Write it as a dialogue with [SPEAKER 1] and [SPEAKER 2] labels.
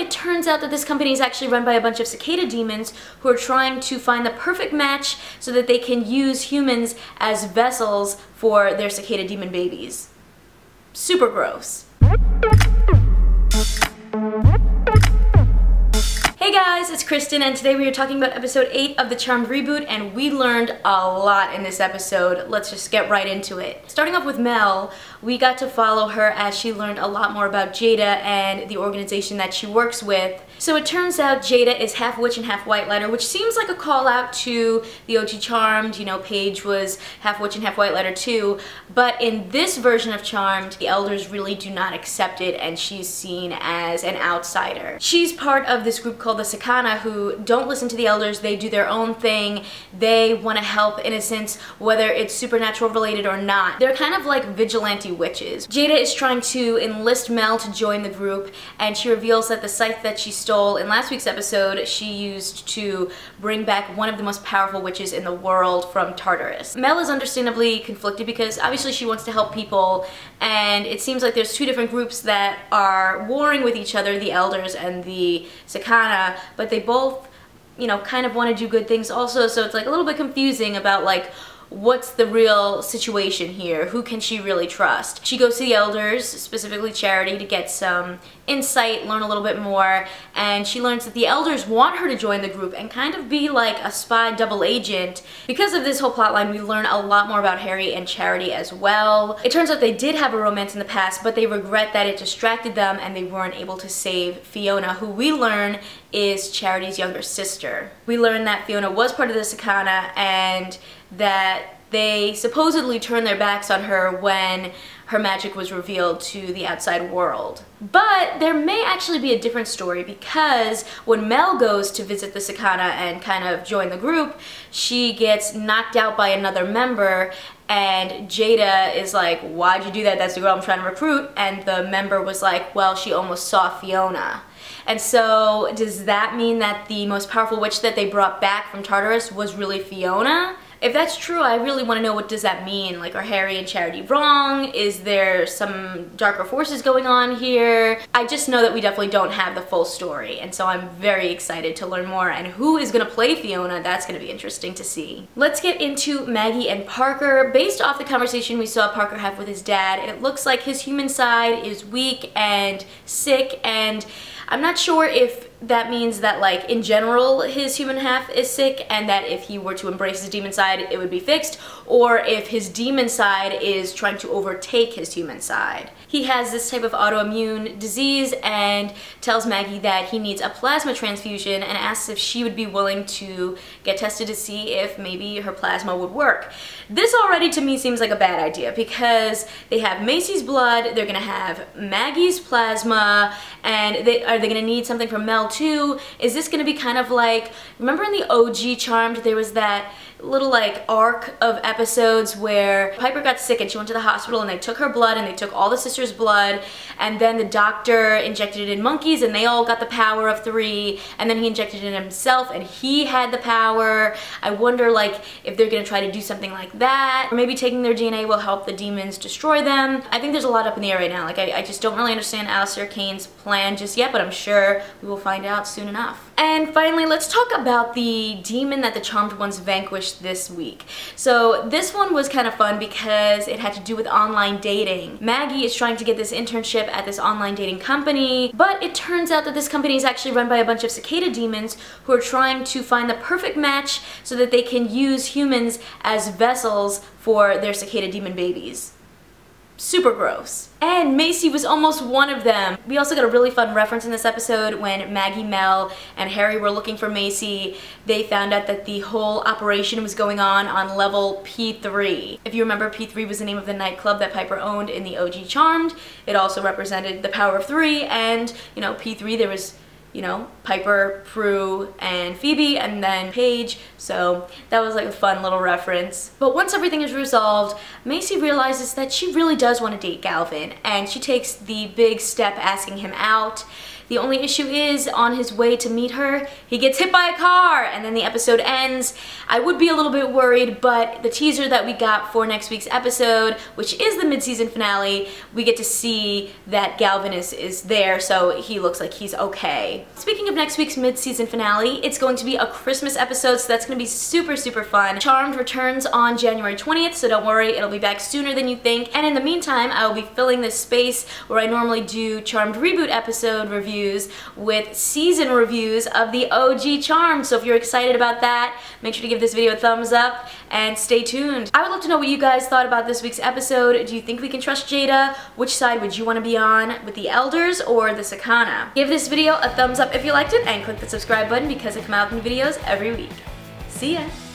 [SPEAKER 1] But it turns out that this company is actually run by a bunch of cicada demons who are trying to find the perfect match so that they can use humans as vessels for their cicada demon babies. Super gross. Hey guys, it's Kristen, and today we are talking about episode 8 of the Charmed reboot, and we learned a lot in this episode. Let's just get right into it. Starting off with Mel, we got to follow her as she learned a lot more about Jada and the organization that she works with. So it turns out Jada is half witch and half white lighter, which seems like a call out to the OG Charmed. You know, Paige was half witch and half white lighter too. But in this version of Charmed, the elders really do not accept it, and she's seen as an outsider. She's part of this group called the Sarcana, who don't listen to the elders. They do their own thing. They want to help innocents, whether it's supernatural related or not. They're kind of like vigilante witches. Jada is trying to enlist Mel to join the group, and she reveals that the scythe that she stole in last week's episode she used to bring back one of the most powerful witches in the world from Tartarus. Mel is understandably conflicted because obviously she wants to help people, and it seems like there's two different groups that are warring with each other, the elders and the Sarcana, but they both, you know, kind of want to do good things also, so it's like a little bit confusing about like what's the real situation here? Who can she really trust? She goes to the elders, specifically Charity, to get some insight, learn a little bit more, and she learns that the elders want her to join the group and kind of be like a spy double agent. Because of this whole plotline, we learn a lot more about Harry and Charity as well. It turns out they did have a romance in the past, but they regret that it distracted them and they weren't able to save Fiona, who we learn is Charity's younger sister. We learn that Fiona was part of the Sarcana and that they supposedly turned their backs on her when her magic was revealed to the outside world. But there may actually be a different story, because when Mel goes to visit the Sarcana and kind of join the group, she gets knocked out by another member, and Jada is like, "Why'd you do that? That's the girl I'm trying to recruit." And the member was like, "Well, she almost saw Fiona." And so does that mean that the most powerful witch that they brought back from Tartarus was really Fiona? If that's true, I really want to know, what does that mean? Like, are Harry and Charity wrong? Is there some darker forces going on here? I just know that we definitely don't have the full story, and so I'm very excited to learn more. And who is going to play Fiona? That's going to be interesting to see. Let's get into Maggie and Parker. Based off the conversation we saw Parker have with his dad, it looks like his human side is weak and sick, and I'm not sure if that means that, like, in general his human half is sick and that if he were to embrace his demon side it would be fixed, or if his demon side is trying to overtake his human side. He has this type of autoimmune disease and tells Maggie that he needs a plasma transfusion and asks if she would be willing to get tested to see if maybe her plasma would work. This already to me seems like a bad idea, because they have Macy's blood, they're gonna have Maggie's plasma, and are they gonna need something from Mel too? Is this gonna be kind of like, remember in the OG Charmed there was that little like arc of episodes where Piper got sick and she went to the hospital and they took her blood and they took all the sisters' blood, and then the doctor injected it in monkeys and they all got the power of 3, and then he injected it in himself and he had the power. I wonder like if they're gonna try to do something like that, or maybe taking their DNA will help the demons destroy them. I think there's a lot up in the air right now. Like I just don't really understand Alistair Kane's plan just yet, but I'm sure we will find out soon enough. And finally, let's talk about the demon that the Charmed ones vanquished this week. So this one was kind of fun because it had to do with online dating. Maggie is trying to get this internship at this online dating company, but it turns out that this company is actually run by a bunch of cicada demons who are trying to find the perfect match so that they can use humans as vessels for their cicada demon babies. Super gross. And Macy was almost one of them. We also got a really fun reference in this episode when Maggie, Mel, and Harry were looking for Macy. They found out that the whole operation was going on level P3. If you remember, P3 was the name of the nightclub that Piper owned in the OG Charmed. It also represented the power of 3, and, you know, P3 there was, you know, Piper, Prue, and Phoebe, and then Paige, so that was like a fun little reference. But once everything is resolved, Macy realizes that she really does want to date Galvin, and she takes the big step asking him out. The only issue is, on his way to meet her, he gets hit by a car, and then the episode ends. I would be a little bit worried, but the teaser that we got for next week's episode, which is the mid-season finale, we get to see that Galvin is there, so he looks like he's okay. Speaking of next week's mid-season finale, it's going to be a Christmas episode, so that's going to be super, super fun. Charmed returns on January 20th, so don't worry, it'll be back sooner than you think. And in the meantime, I will be filling this space where I normally do Charmed Reboot episode reviews with season reviews of the OG Charmed. So if you're excited about that, make sure to give this video a thumbs up and stay tuned. I would love to know what you guys thought about this week's episode. Do you think we can trust Jada? Which side would you want to be on, with the elders or the Sarcana? Give this video a thumbs up if you liked it, and click the subscribe button because I come out with new videos every week. See ya!